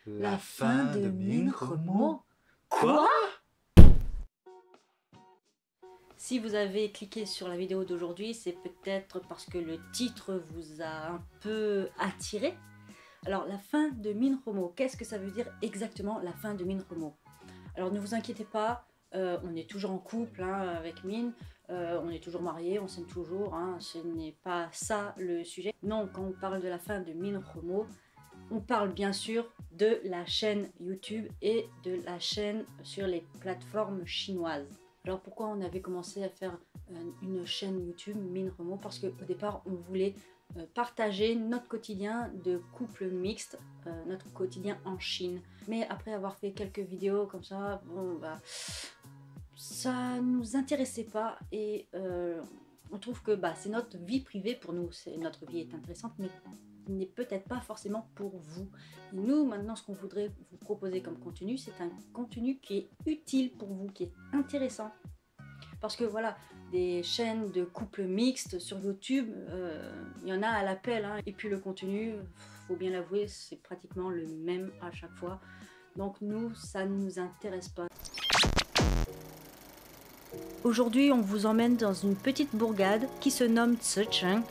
La fin de Min Remo? Quoi? Si vous avez cliqué sur la vidéo d'aujourd'hui, c'est peut-être parce que le titre vous a un peu attiré. Alors, la fin de Min Remo, qu'est-ce que ça veut dire exactement la fin de Min Remo? Alors, ne vous inquiétez pas, on est toujours en couple avec Min, on est toujours mariés, on s'aime toujours, ce n'est pas ça le sujet. Non, quand on parle de la fin de Min Remo, on parle bien sûr de la chaîne YouTube et de la chaîne sur les plateformes chinoises. Alors pourquoi on avait commencé à faire une chaîne YouTube Min Remo? Parce qu'au départ on voulait partager notre quotidien de couple mixte, notre quotidien en Chine. Mais après avoir fait quelques vidéos comme ça, bon bah ça nous intéressait pas et on trouve que c'est notre vie privée pour nous. Notre vie est intéressante mais n'est peut-être pas forcément pour vous. Et nous maintenant ce qu'on voudrait vous proposer comme contenu, c'est un contenu qui est utile pour vous, qui est intéressant. Parce que voilà, des chaînes de couples mixtes sur YouTube, il y en a à l'appel, et puis le contenu, faut bien l'avouer, c'est pratiquement le même à chaque fois. Donc nous, ça ne nous intéresse pas. Aujourd'hui, on vous emmène dans une petite bourgade qui se nomme Zecheng.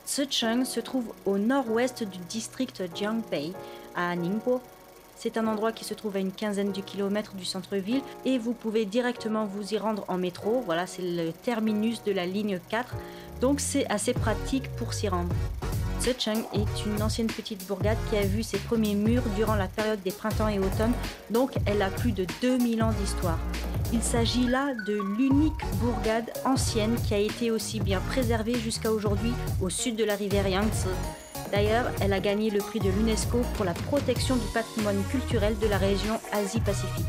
Zecheng se trouve au nord-ouest du district Jiangbei, à Ningbo. C'est un endroit qui se trouve à une quinzaine de kilomètres du centre-ville et vous pouvez directement vous y rendre en métro. Voilà, c'est le terminus de la ligne 4, donc c'est assez pratique pour s'y rendre. Zecheng est une ancienne petite bourgade qui a vu ses premiers murs durant la période des printemps et automnes, donc elle a plus de 2000 ans d'histoire. Il s'agit là de l'unique bourgade ancienne qui a été aussi bien préservée jusqu'à aujourd'hui au sud de la rivière Yangtze. D'ailleurs, elle a gagné le prix de l'UNESCO pour la protection du patrimoine culturel de la région Asie-Pacifique.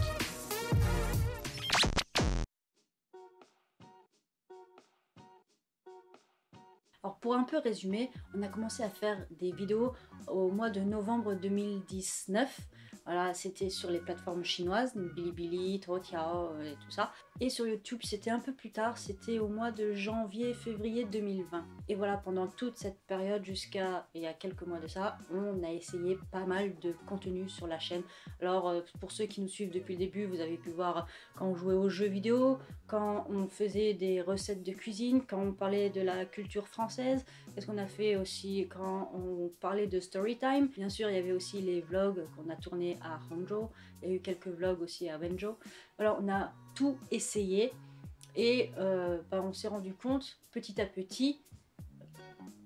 Alors pour un peu résumer, on a commencé à faire des vidéos au mois de novembre 2019. Voilà, c'était sur les plateformes chinoises, Bilibili, Toutiao et tout ça. Et sur YouTube, c'était un peu plus tard, c'était au mois de janvier-février 2020. Et voilà, pendant toute cette période, jusqu'à il y a quelques mois de ça, on a essayé pas mal de contenu sur la chaîne. Alors, pour ceux qui nous suivent depuis le début, vous avez pu voir quand on jouait aux jeux vidéo, quand on faisait des recettes de cuisine, quand on parlait de la culture française. Qu'est-ce qu'on a fait aussi quand on parlait de Storytime? Bien sûr, il y avait aussi les vlogs qu'on a tournés à Hangzhou. Il y a eu quelques vlogs aussi à Wenzhou. Alors, on a tout essayé et on s'est rendu compte petit à petit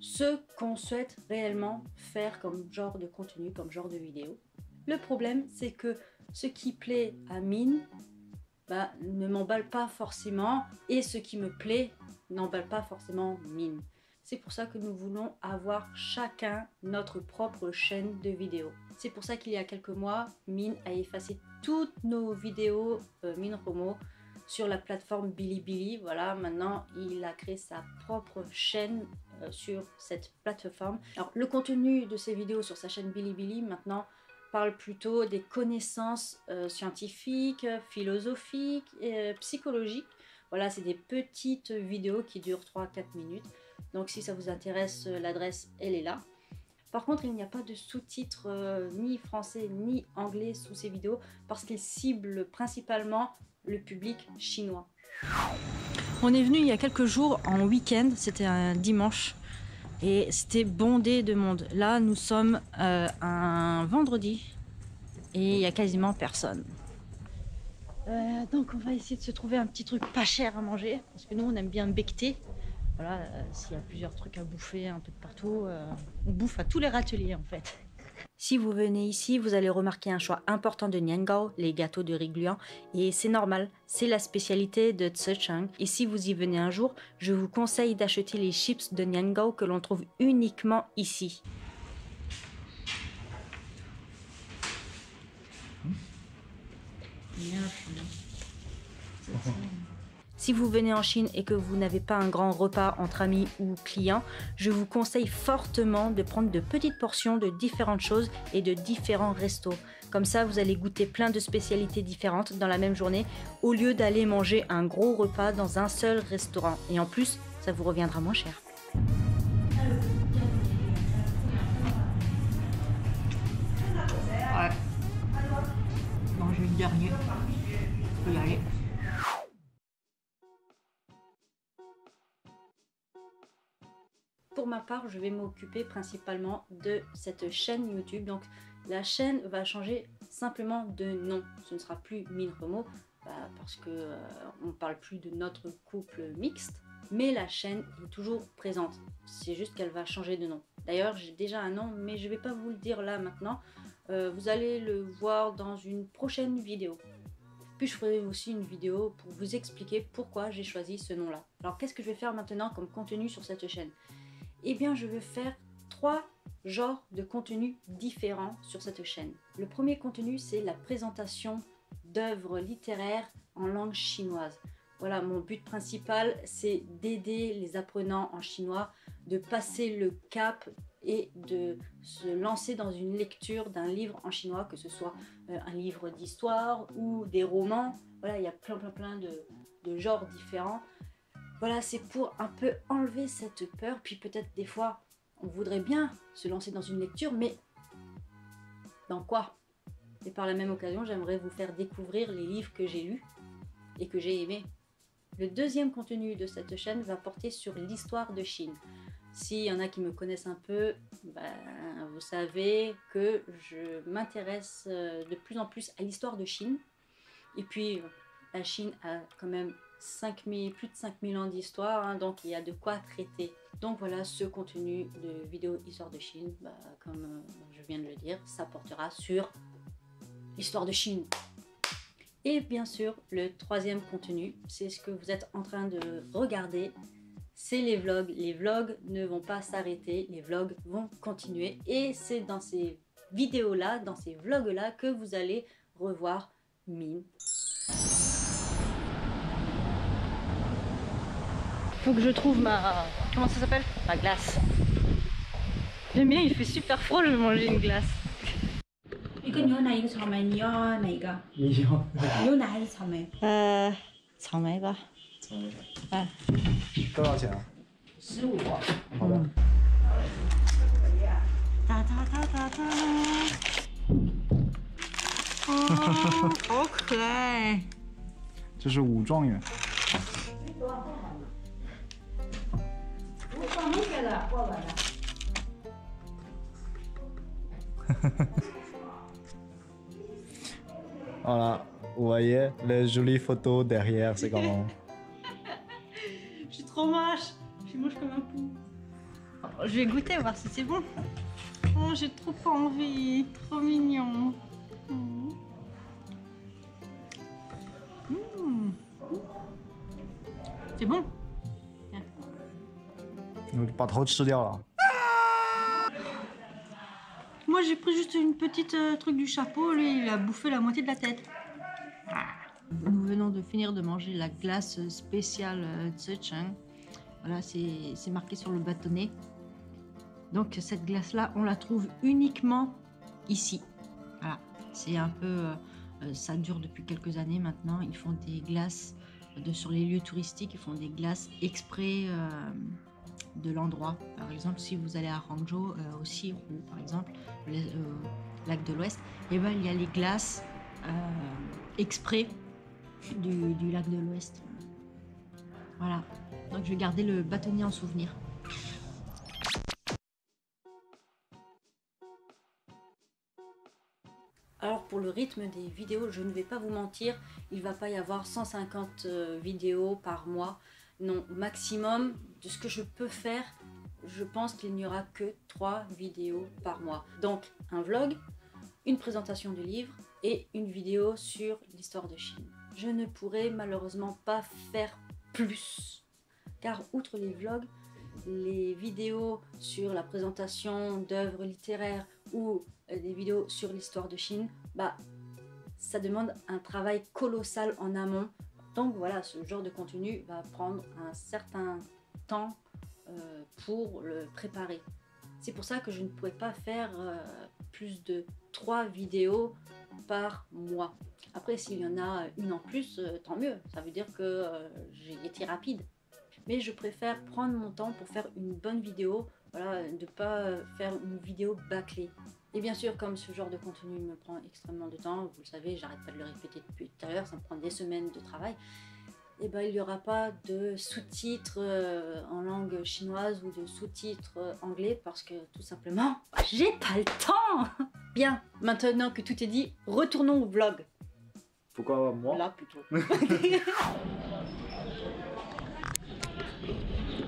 ce qu'on souhaite réellement faire comme genre de contenu, comme genre de vidéo. Le problème, c'est que ce qui plaît à Min ne m'emballe pas forcément et ce qui me plaît n'emballe pas forcément Min. C'est pour ça que nous voulons avoir chacun notre propre chaîne de vidéos. C'est pour ça qu'il y a quelques mois, Min a effacé toutes nos vidéos Min Remo sur la plateforme Bilibili. Voilà, maintenant il a créé sa propre chaîne sur cette plateforme. Alors le contenu de ces vidéos sur sa chaîne Bilibili maintenant parle plutôt des connaissances scientifiques, philosophiques et psychologiques. Voilà, c'est des petites vidéos qui durent 3-4 minutes. Donc si ça vous intéresse, l'adresse elle est là. Par contre, il n'y a pas de sous-titres ni français ni anglais sous ces vidéos parce qu'ils ciblent principalement le public chinois. On est venu il y a quelques jours en week-end, c'était un dimanche et c'était bondé de monde. Là, nous sommes un vendredi et il n'y a quasiment personne. Donc on va essayer de se trouver un petit truc pas cher à manger parce que nous on aime bien becqueter. Voilà, s'il y a plusieurs trucs à bouffer un peu de partout, on bouffe à tous les râteliers en fait. Si vous venez ici, vous allez remarquer un choix important de Niangao, les gâteaux de riz gluant, et c'est normal, c'est la spécialité de Zecheng. Et si vous y venez un jour, je vous conseille d'acheter les chips de Niangao que l'on trouve uniquement ici. Si vous venez en Chine et que vous n'avez pas un grand repas entre amis ou clients, je vous conseille fortement de prendre de petites portions de différentes choses et de différents restos. Comme ça, vous allez goûter plein de spécialités différentes dans la même journée au lieu d'aller manger un gros repas dans un seul restaurant. Et en plus, ça vous reviendra moins cher. Ouais. dernier. Faut y aller. Pour ma part, je vais m'occuper principalement de cette chaîne YouTube. Donc la chaîne va changer simplement de nom. Ce ne sera plus Mine Remo parce que on parle plus de notre couple mixte. Mais la chaîne est toujours présente. C'est juste qu'elle va changer de nom. D'ailleurs, j'ai déjà un nom, mais je ne vais pas vous le dire là maintenant. Vous allez le voir dans une prochaine vidéo. Puis je ferai aussi une vidéo pour vous expliquer pourquoi j'ai choisi ce nom-là. Alors qu'est-ce que je vais faire maintenant comme contenu sur cette chaîne? Eh bien, je vais faire 3 genres de contenus différents sur cette chaîne. Le premier contenu, c'est la présentation d'œuvres littéraires en langue chinoise. Voilà, mon but principal, c'est d'aider les apprenants en chinois de passer le cap et de se lancer dans une lecture d'un livre en chinois, que ce soit un livre d'histoire ou des romans. Voilà, il y a plein de genres différents. Voilà, c'est pour un peu enlever cette peur. Puis peut-être des fois, on voudrait bien se lancer dans une lecture, mais dans quoi? Et par la même occasion, j'aimerais vous faire découvrir les livres que j'ai lus et que j'ai aimés. Le deuxième contenu de cette chaîne va porter sur l'histoire de Chine. S'il y en a qui me connaissent un peu, vous savez que je m'intéresse de plus en plus à l'histoire de Chine. Et puis, la Chine a quand même plus de 5000 ans d'histoire, hein, donc il y a de quoi traiter. Donc voilà, ce contenu de vidéo histoire de Chine, comme je viens de le dire, ça portera sur l'histoire de Chine. Et bien sûr, le troisième contenu, c'est ce que vous êtes en train de regarder, c'est les vlogs. Les vlogs ne vont pas s'arrêter, les vlogs vont continuer. Et c'est dans ces vidéos-là, dans ces vlogs-là, que vous allez revoir Mine. Faut que je trouve ma... Comment ça s'appelle? Ma glace. J'aime bien, il fait super froid, je vais manger une glace. Mignon. 草莓吧。多少钱啊？15。好的。哒哒哒哒哒。哦，好可爱。这是武状元。Voilà, vous voyez les jolies photos derrière, c'est comment? Je suis trop moche, je suis moche comme un pou. Oh, je vais goûter, voir si c'est bon. Oh, j'ai trop envie, trop mignon. Mmh. Mmh. C'est bon? 你把头吃掉了。 Moi j'ai pris juste une petite truc du chapeau, lui il a bouffé la moitié de la tête. Nous venons de finir de manger la glace spéciale Zhejiang. Voilà, c'est marqué sur le bâtonnet. Donc cette glace là, on la trouve uniquement ici. Voilà, c'est un peu, ça dure depuis quelques années maintenant. Ils font des glaces sur les lieux touristiques, ils font des glaces exprès de l'endroit. Par exemple, si vous allez à Hangzhou, au Sirou, par exemple, le lac de l'Ouest, et ben il y a les glaces exprès du lac de l'Ouest. Voilà. Donc je vais garder le bâtonnet en souvenir. Alors pour le rythme des vidéos, je ne vais pas vous mentir, il ne va pas y avoir 150 vidéos par mois. Non, maximum de ce que je peux faire, je pense qu'il n'y aura que 3 vidéos par mois. Donc un vlog, une présentation de livre et une vidéo sur l'histoire de Chine. Je ne pourrai malheureusement pas faire plus, car outre les vlogs, les vidéos sur la présentation d'œuvres littéraires ou des vidéos sur l'histoire de Chine, ça demande un travail colossal en amont. Donc voilà, ce genre de contenu va prendre un certain temps pour le préparer. C'est pour ça que je ne pourrais pas faire plus de 3 vidéos par mois. Après, s'il y en a une en plus, tant mieux. Ça veut dire que j'ai été rapide. Mais je préfère prendre mon temps pour faire une bonne vidéo. Voilà, de ne pas faire une vidéo bâclée. Et bien sûr, comme ce genre de contenu me prend extrêmement de temps, vous le savez, j'arrête pas de le répéter depuis tout à l'heure, ça me prend des semaines de travail, et ben il n'y aura pas de sous-titres en langue chinoise ou de sous-titres anglais parce que tout simplement, j'ai pas le temps. Bien, maintenant que tout est dit, retournons au vlog. Pourquoi moi? Là plutôt.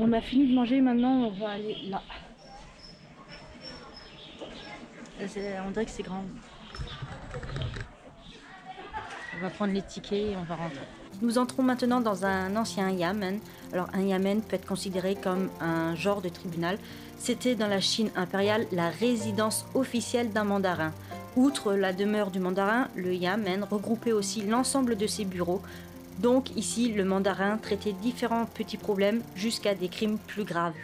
On a fini de manger, maintenant on va aller là. On dirait que c'est grand. On va prendre les tickets et on va rentrer. Nous entrons maintenant dans un ancien yamen. Alors un yamen peut être considéré comme un genre de tribunal. C'était dans la Chine impériale la résidence officielle d'un mandarin. Outre la demeure du mandarin, le yamen regroupait aussi l'ensemble de ses bureaux. Donc ici, le mandarin traitait différents petits problèmes jusqu'à des crimes plus graves.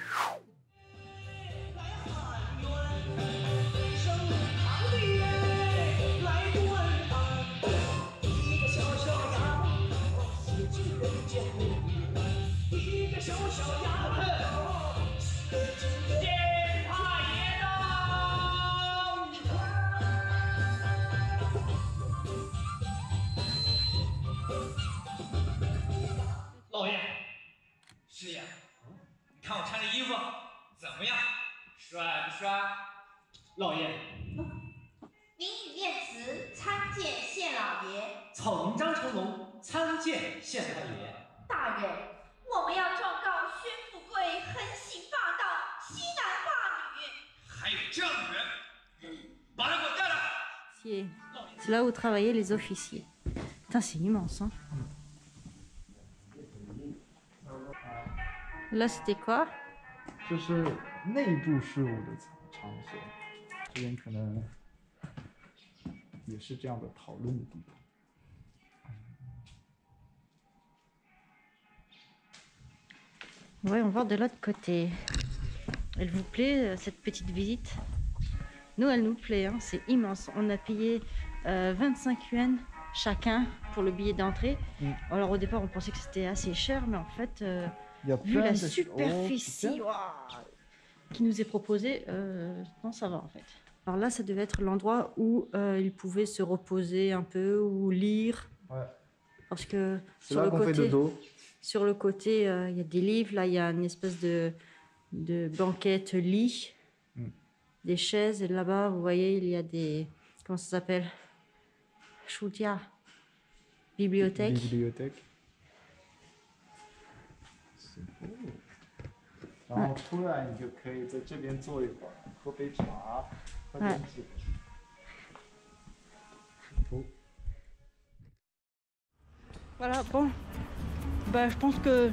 C'est là où travaillaient les officiers. Putain, c'est immense, hein. Là, c'était quoi? 这是内部事务的场所，这边可能也是这样的讨论的地方。 Ouais, on va de l'autre côté. Elle vous plaît cette petite visite? Nous, elle nous plaît, hein, c'est immense. On a payé 25 yuan chacun pour le billet d'entrée. Alors au départ, on pensait que c'était assez cher, mais en fait, vu la superficie qui nous est proposée, non, ça va en fait. Alors là, ça devait être l'endroit où ils pouvaient se reposer un peu ou lire. Ouais. Parce que sur le côté... Sur le côté, il y a des livres. Là, il y a une espèce de banquette lit, des chaises. Et là-bas, vous voyez, il y a des... Comment ça s'appelle? Shutia. Bibliothèque. Bibliothèque. C'est beau. 然后突然你就可以在这边坐一会儿，喝杯茶，喝点酒。Voilà, bon. Bah, je pense que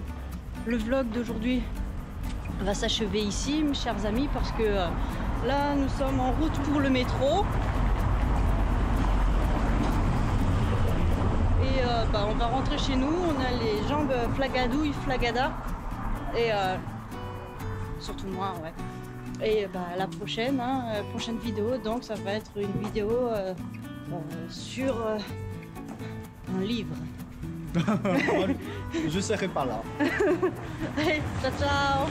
le vlog d'aujourd'hui va s'achever ici, mes chers amis, parce que là, nous sommes en route pour le métro. Et bah, on va rentrer chez nous. On a les jambes flagadouilles, flagada. Et surtout moi, ouais. Et bah, la prochaine, hein, prochaine vidéo, donc ça va être une vidéo sur un livre. Je serai pas là. Allez, ciao ciao.